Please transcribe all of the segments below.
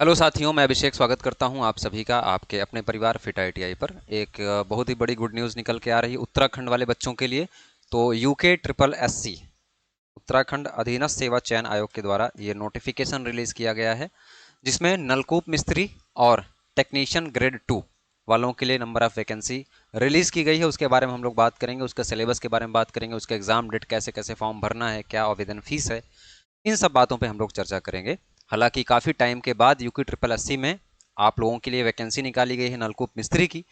Hello साथियों, मैं अभिषेक स्वागत करता हूं आप सभी का आपके अपने परिवार फिट आईटीआई पर। एक बहुत ही बड़ी गुड न्यूज़ निकल के आ रही है उत्तराखंड वाले बच्चों के लिए। तो यूके ट्रिपल एससी उत्तराखंड अधीनस्थ सेवा चयन आयोग के द्वारा ये नोटिफिकेशन रिलीज किया गया है, जिसमें नलकूप मिस्त्री और टेक्नीशियन ग्रेड 2 वालों के लिए नंबर ऑफ वैकेंसी रिलीज की गई है। उसके बारे में हम लोग बात करेंगे, उसका सिलेबस के बारे में बात करेंगे, उसका एग्जाम डेट, कैसे कैसे फॉर्म भरना है, क्या आवेदन फीस है, इन सब बातों पे हम लोग चर्चा करेंगे। हालांकि काफ़ी टाइम के बाद यूकी ट्रिपल एससी में आप लोगों के लिए वैकेंसी निकाली गई है नलकूप मिस्त्री की।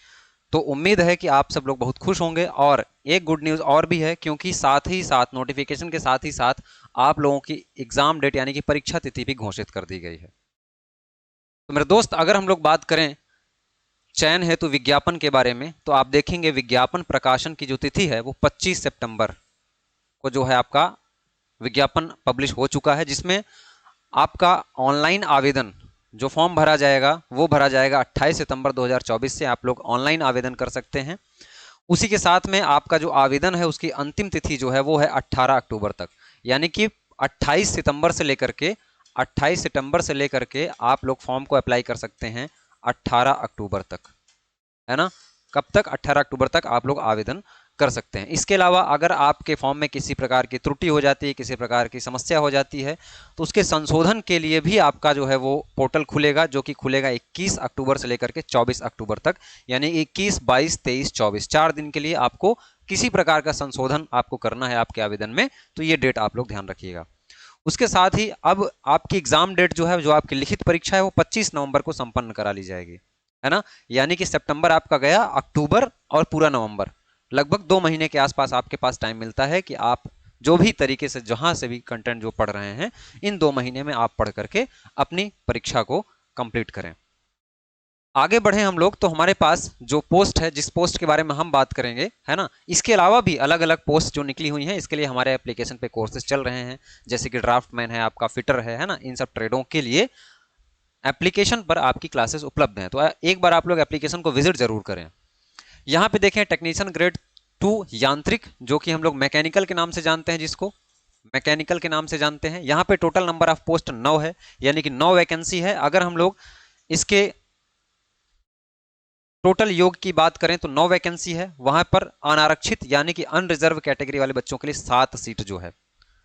तो उम्मीद है कि आप सब लोग बहुत खुश होंगे। और एक गुड न्यूज़ और भी है, क्योंकि साथ ही साथ नोटिफिकेशन के साथ ही साथ आप लोगों की एग्जाम डेट यानी कि परीक्षा तिथि भी घोषित कर दी गई है। तो मेरे दोस्त, अगर हम लोग बात करें चयन हेतु विज्ञापन के बारे में, तो आप देखेंगे विज्ञापन प्रकाशन की जो तिथि है वो 25 सितंबर को जो है आपका विज्ञापन पब्लिश हो चुका है, जिसमें आपका ऑनलाइन आवेदन जो फॉर्म भरा जाएगा वो भरा जाएगा 28 सितंबर 2024 से। आप लोग ऑनलाइन आवेदन कर सकते हैं। उसी के साथ में आपका जो आवेदन है उसकी अंतिम तिथि जो है वो है 18 अक्टूबर तक, यानी कि 28 सितंबर से लेकर के 28 सितंबर से लेकर के आप लोग फॉर्म को अप्लाई कर सकते हैं 18 अक्टूबर तक, है ना। कब तक? 18 अक्टूबर तक आप लोग आवेदन कर सकते हैं। इसके अलावा अगर आपके फॉर्म में किसी प्रकार की त्रुटि हो जाती है, किसी प्रकार की समस्या हो जाती है, तो उसके संशोधन के लिए भी आपका जो है वो पोर्टल खुलेगा, जो कि खुलेगा 21 अक्टूबर से लेकर के 24 अक्टूबर तक, यानी 21, 22, 23, 24 4 दिन के लिए आपको किसी प्रकार का संशोधन आपको करना है आपके आवेदन में। तो ये डेट आप लोग ध्यान रखिएगा। उसके साथ ही अब आपकी एग्जाम डेट जो है, जो आपकी लिखित परीक्षा है, वो 25 नवंबर को संपन्न करा ली जाएगी, है ना। यानी कि सितंबर आपका गया, अक्टूबर और पूरा नवंबर, लगभग 2 महीने के आसपास आपके पास टाइम मिलता है कि आप जो भी तरीके से जहां से भी कंटेंट जो पढ़ रहे हैं, इन 2 महीने में आप पढ़ करके अपनी परीक्षा को कंप्लीट करें। आगे बढ़े हम लोग, तो हमारे पास जो पोस्ट है, जिस पोस्ट के बारे में हम बात करेंगे, है ना, इसके अलावा भी अलग अलग पोस्ट जो निकली हुई हैं, इसके लिए हमारे एप्लीकेशन पे कोर्सेज चल रहे हैं। जैसे कि ड्राफ्टमैन है, आपका फिटर है ना, इन सब ट्रेडों के लिए एप्लीकेशन पर आपकी क्लासेस उपलब्ध हैं। तो एक बार आप लोग एप्लीकेशन को विजिट जरूर करें। यहाँ पे देखें टेक्नीशियन ग्रेड 2 यांत्रिक, जो कि हम लोग मैकेनिकल के नाम से जानते हैं, जिसको मैकेनिकल के नाम से जानते हैं। यहाँ पे टोटल नंबर ऑफ पोस्ट 9 है, यानी कि 9 वैकेंसी है। अगर हम लोग इसके टोटल योग की बात करें तो 9 वैकेंसी है। वहां पर अनारक्षित यानी कि अनरिजर्व कैटेगरी वाले बच्चों के लिए 7 सीट जो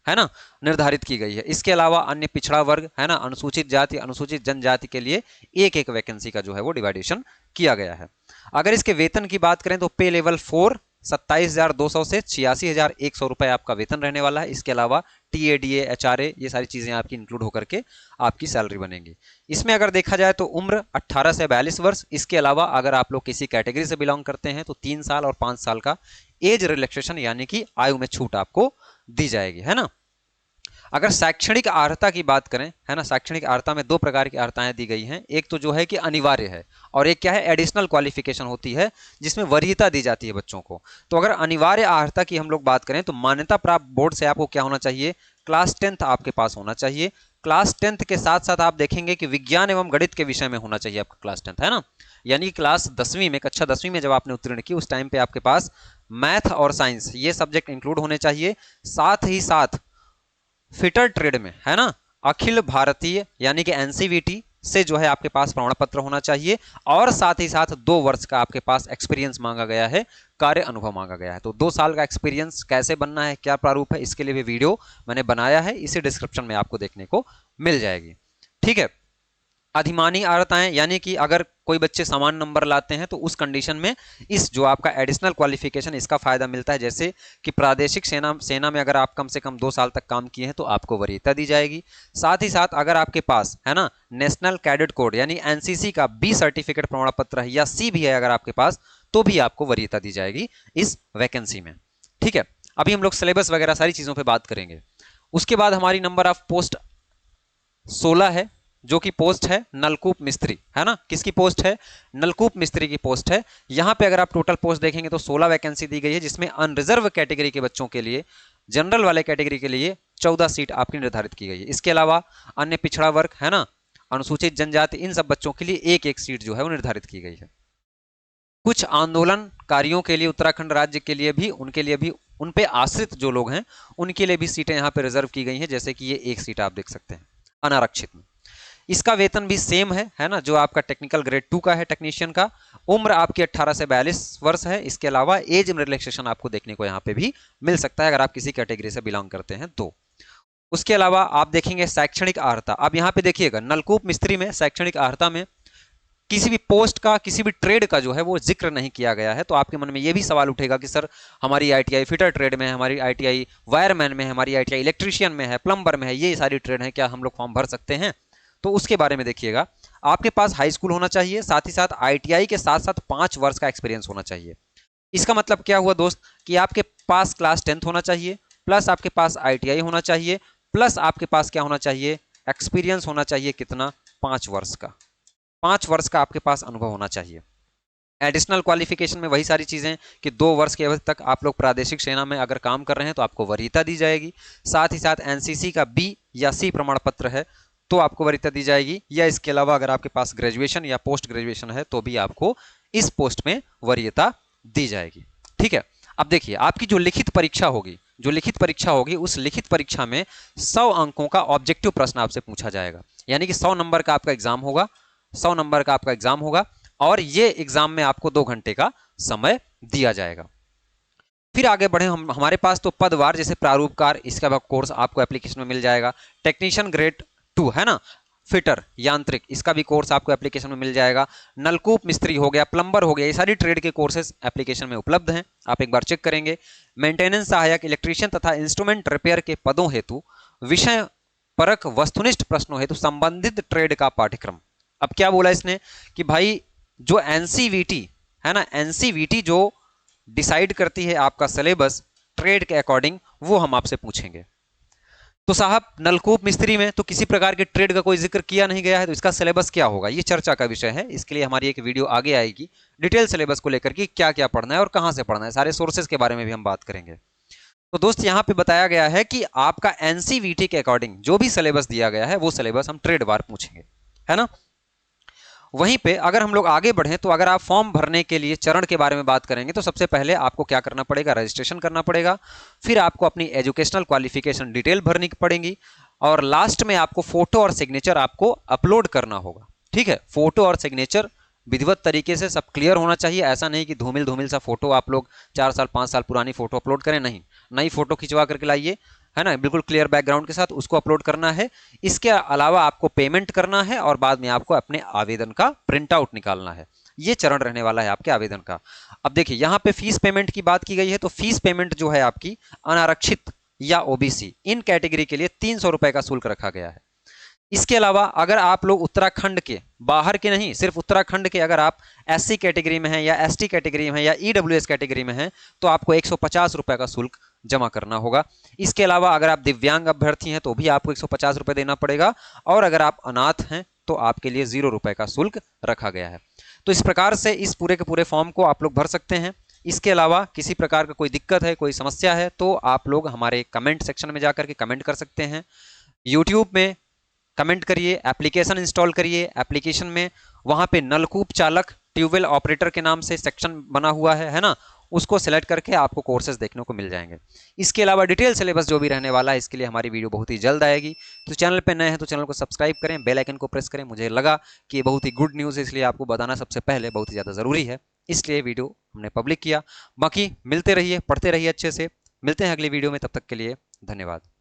है ना, निर्धारित की गई है। इसके अलावा अन्य पिछड़ा वर्ग, है ना, अनुसूचित जाति, अनुसूचित जनजाति के लिए एक एक वैकेंसी का जो है वो डिवाइडेशन किया गया है। अगर इसके वेतन की बात करें तो पे लेवल 4 27,200 से 86,100 रुपए आपका वेतन रहने वाला है। इसके अलावा टीएडीए, एचआरए, ये सारी चीजें आपकी इंक्लूड होकर के आपकी सैलरी बनेगी। इसमें अगर देखा जाए तो उम्र 18 से 42 वर्ष। इसके अलावा अगर आप लोग किसी कैटेगरी से बिलोंग करते हैं तो 3 साल और 5 साल का एज रिलैक्सेशन यानी कि आयु में छूट आपको दी जाएगी, है ना। अगर शैक्षणिक अर्हता की बात करें, है ना, शैक्षणिक अर्हता में 2 प्रकार की अर्हताएं दी गई हैं। एक तो जो है कि अनिवार्य है, और एक क्या है, एडिशनल क्वालिफिकेशन होती है, जिसमें वरीयता दी जाती है बच्चों को। तो अगर अनिवार्य अर्हता की हम लोग बात करें तो मान्यता प्राप्त बोर्ड से आपको क्या होना चाहिए, क्लास 10th आपके पास होना चाहिए। क्लास 10th के साथ साथ आप देखेंगे कि विज्ञान एवं गणित के विषय में होना चाहिए आपका क्लास 10th, है ना। यानी क्लास 10वीं में, कक्षा 10वीं में जब आपने उत्तीर्ण की, उस टाइम पे आपके पास मैथ और साइंस ये सब्जेक्ट इंक्लूड होने चाहिए। साथ ही साथ फिटर ट्रेड में, है ना, अखिल भारतीय यानी कि एनसीवीटी से जो है आपके पास प्रमाण पत्र होना चाहिए। और साथ ही साथ 2 वर्ष का आपके पास एक्सपीरियंस मांगा गया है, कार्य अनुभव मांगा गया है। तो 2 साल का एक्सपीरियंस कैसे बनना है, क्या प्रारूप है, इसके लिए भी वीडियो मैंने बनाया है, इसी डिस्क्रिप्शन में आपको देखने को मिल जाएगी। ठीक है। अधिमानी अर्हताएं, यानी कि अगर कोई बच्चे समान नंबर लाते हैं तो उस कंडीशन में इस जो आपका एडिशनल क्वालिफिकेशन, इसका फायदा मिलता है। जैसे कि प्रादेशिक सेना में अगर आप कम से कम 2 साल तक काम किए हैं तो आपको वरीयता दी जाएगी। साथ ही साथ अगर आपके पास, है ना, नेशनल कैडेट कोड यानी एनसीसी का बी सर्टिफिकेट प्रमाण पत्र है या सी भी है अगर आपके पास, तो भी आपको वरीयता दी जाएगी इस वैकेंसी में। ठीक है। अभी हम लोग सिलेबस वगैरह सारी चीजों पर बात करेंगे। उसके बाद हमारी नंबर ऑफ पोस्ट 16 है, जो कि पोस्ट है नलकूप मिस्त्री, है ना। किसकी पोस्ट है? नलकूप मिस्त्री की पोस्ट है। यहां पे अगर आप टोटल पोस्ट देखेंगे तो 16 वैकेंसी दी गई है, जिसमें अनरिजर्व कैटेगरी के बच्चों के लिए, जनरल वाले कैटेगरी के लिए 14 सीट आपकी निर्धारित की गई है। इसके अलावा अन्य पिछड़ा वर्ग, है ना, अनुसूचित जनजाति, इन सब बच्चों के लिए एक एक सीट जो है वो निर्धारित की गई है। कुछ आंदोलनकारियों के लिए, उत्तराखंड राज्य के लिए भी, उनके लिए भी, उन पे आश्रित जो लोग हैं उनके लिए भी सीटें यहाँ पे रिजर्व की गई हैं। जैसे कि ये एक सीट आप देख सकते हैं अनारक्षित में। इसका वेतन भी सेम है ना, जो आपका टेक्निकल ग्रेड 2 का है टेक्नीशियन का। उम्र आपकी 18 से 42 वर्ष है। इसके अलावा एज रिलैक्सेशन आपको देखने को यहाँ पे भी मिल सकता है अगर आप किसी कैटेगरी से बिलोंग करते हैं तो। उसके अलावा आप देखेंगे शैक्षणिक अर्हता। अब यहाँ पे देखिएगा नलकूप मिस्त्री में शैक्षणिक अर्हता में किसी भी पोस्ट का, किसी भी ट्रेड का जो है वो जिक्र नहीं किया गया है। तो आपके मन में ये भी सवाल उठेगा कि सर हमारी आईटीआई फिटर ट्रेड में है, हमारी आईटीआई वायरमैन में है, हमारी आईटीआई इलेक्ट्रीशियन में है, प्लम्बर में है, ये सारी ट्रेड है, क्या हम लोग फॉर्म भर सकते हैं? तो उसके बारे में देखिएगा, आपके पास हाई स्कूल होना चाहिए, साथ ही साथ आईटीआई के साथ साथ 5 वर्ष का एक्सपीरियंस होना चाहिए। इसका मतलब क्या हुआ दोस्त, कि आपके पास क्लास 10th होना चाहिए, प्लस आपके पास आईटीआई होना चाहिए, प्लस आपके पास क्या होना चाहिए, एक्सपीरियंस होना चाहिए। कितना? 5 वर्ष का। 5 वर्ष का आपके पास अनुभव होना चाहिए। एडिशनल क्वालिफिकेशन में वही सारी चीजें कि 2 वर्ष की अवधि तक आप लोग प्रादेशिक सेना में अगर काम कर रहे हैं तो आपको वरीयता दी जाएगी। साथ ही साथ एनसीसी का बी या सी प्रमाण पत्र है तो आपको वरीयता दी जाएगी, या इसके अलावा अगर आपके पास ग्रेजुएशन या पोस्ट ग्रेजुएशन है तो भी आपको इस पोस्ट में वरीयता दी जाएगी। ठीक है। अब देखिए, आपकी जो लिखित परीक्षा होगी, उस लिखित परीक्षा में 100 अंकों का ऑब्जेक्टिव प्रश्न आपसे पूछा जाएगा। यानी कि 100 नंबर का आपका एग्जाम होगा, 100 नंबर का आपका एग्जाम होगा, और ये एग्जाम में आपको 2 घंटे का समय दिया जाएगा। फिर आगे बढ़े हम, हमारे पास तो पदवार जैसे प्रारूपकार, इसका कोर्स आपको एप्लीकेशन में मिल जाएगा। टेक्नीशियन ग्रेड 2 है ना, फिटर यांत्रिक, इसका भी कोर्स आपको एप्लीकेशन में मिल जाएगा। नलकूप मिस्त्री हो गया, प्लम्बर हो गया, ये सारी ट्रेड के कोर्सेज एप्लीकेशन में उपलब्ध हैं, आप एक बार चेक करेंगे। मेंटेनेंस सहायक, इलेक्ट्रीशियन तथा इंस्ट्रूमेंट रिपेयर के पदों हेतु विषय परक वस्तुनिष्ठ प्रश्नों हेतु संबंधित ट्रेड का पाठ्यक्रम। अब क्या बोला इसने कि भाई जो एनसीवीटी है ना, एनसीवीटी जो डिसाइड करती है आपका सिलेबस ट्रेड के अकॉर्डिंग, वो हम आपसे पूछेंगे। तो साहब नलकूप मिस्त्री में तो किसी प्रकार के ट्रेड का कोई जिक्र किया नहीं गया है, तो इसका सिलेबस क्या होगा, ये चर्चा का विषय है। इसके लिए हमारी एक वीडियो आगे आएगी डिटेल सिलेबस को लेकर के, क्या क्या पढ़ना है और कहां से पढ़ना है, सारे सोर्सेज के बारे में भी हम बात करेंगे। तो दोस्त यहां पे बताया गया है कि आपका एनसीवीटी के अकॉर्डिंग जो भी सिलेबस दिया गया है वो सिलेबस हम ट्रेड वार पूछेंगे, है ना। वहीं पे अगर हम लोग आगे बढ़ें तो अगर आप फॉर्म भरने के लिए चरण के बारे में बात करेंगे तो सबसे पहले आपको क्या करना पड़ेगा, रजिस्ट्रेशन करना पड़ेगा। फिर आपको अपनी एजुकेशनल क्वालिफिकेशन डिटेल भरनी पड़ेगी, और लास्ट में आपको फोटो और सिग्नेचर आपको अपलोड करना होगा। ठीक है, फोटो और सिग्नेचर विधिवत तरीके से सब क्लियर होना चाहिए। ऐसा नहीं कि धूमिल धूमिल सा फोटो आप लोग 4 साल 5 साल पुरानी फोटो अपलोड करें, नहीं, नई फोटो खिंचवा करके लाइए, है ना, बिल्कुल क्लियर बैकग्राउंड के साथ उसको अपलोड करना है। इसके अलावा आपको पेमेंट करना है और बाद में आपको अपने आवेदन का प्रिंट आउट निकालना है। ये चरण रहने वाला है आपके आवेदन का। अब देखिए यहाँ पे फीस पेमेंट की बात की गई है, तो फीस पेमेंट जो है आपकी अनारक्षित या ओबीसी इन कैटेगरी के लिए 300 रुपए का शुल्क रखा गया है। इसके अलावा अगर आप लोग उत्तराखंड के बाहर के नहीं, सिर्फ उत्तराखंड के अगर आप एससी कैटेगरी में हैं या एसटी कैटेगरी में हैं या ईडब्ल्यूएस कैटेगरी में हैं तो आपको 150 रुपए का शुल्क जमा करना होगा। इसके अलावा अगर आप दिव्यांग अभ्यर्थी हैं तो भी आपको 150 रुपए देना पड़ेगा, और अगर आप अनाथ हैं तो आपके लिए 0 रुपए का शुल्क रखा गया है। तो इस प्रकार से इस पूरे के पूरे फॉर्म को आप लोग भर सकते हैं। इसके अलावा किसी प्रकार का कोई दिक्कत है, कोई समस्या है तो आप लोग हमारे कमेंट सेक्शन में जाकर के कमेंट कर सकते हैं। यूट्यूब में कमेंट करिए, एप्लीकेशन इंस्टॉल करिए, एप्लीकेशन में वहां पे नलकूप चालक ट्यूबवेल ऑपरेटर के नाम से सेक्शन बना हुआ है ना, उसको सेलेक्ट करके आपको कोर्सेज देखने को मिल जाएंगे। इसके अलावा डिटेल सिलेबस जो भी रहने वाला है इसके लिए हमारी वीडियो बहुत ही जल्द आएगी। तो चैनल पे नए हैं तो चैनल को सब्सक्राइब करें, बेल आइकन को प्रेस करें। मुझे लगा कि ये बहुत ही गुड न्यूज़ है, इसलिए आपको बताना सबसे पहले बहुत ही ज़्यादा ज़रूरी है, इसलिए वीडियो हमने पब्लिक किया। बाकी मिलते रहिए, पढ़ते रहिए अच्छे से। मिलते हैं अगली वीडियो में, तब तक के लिए धन्यवाद।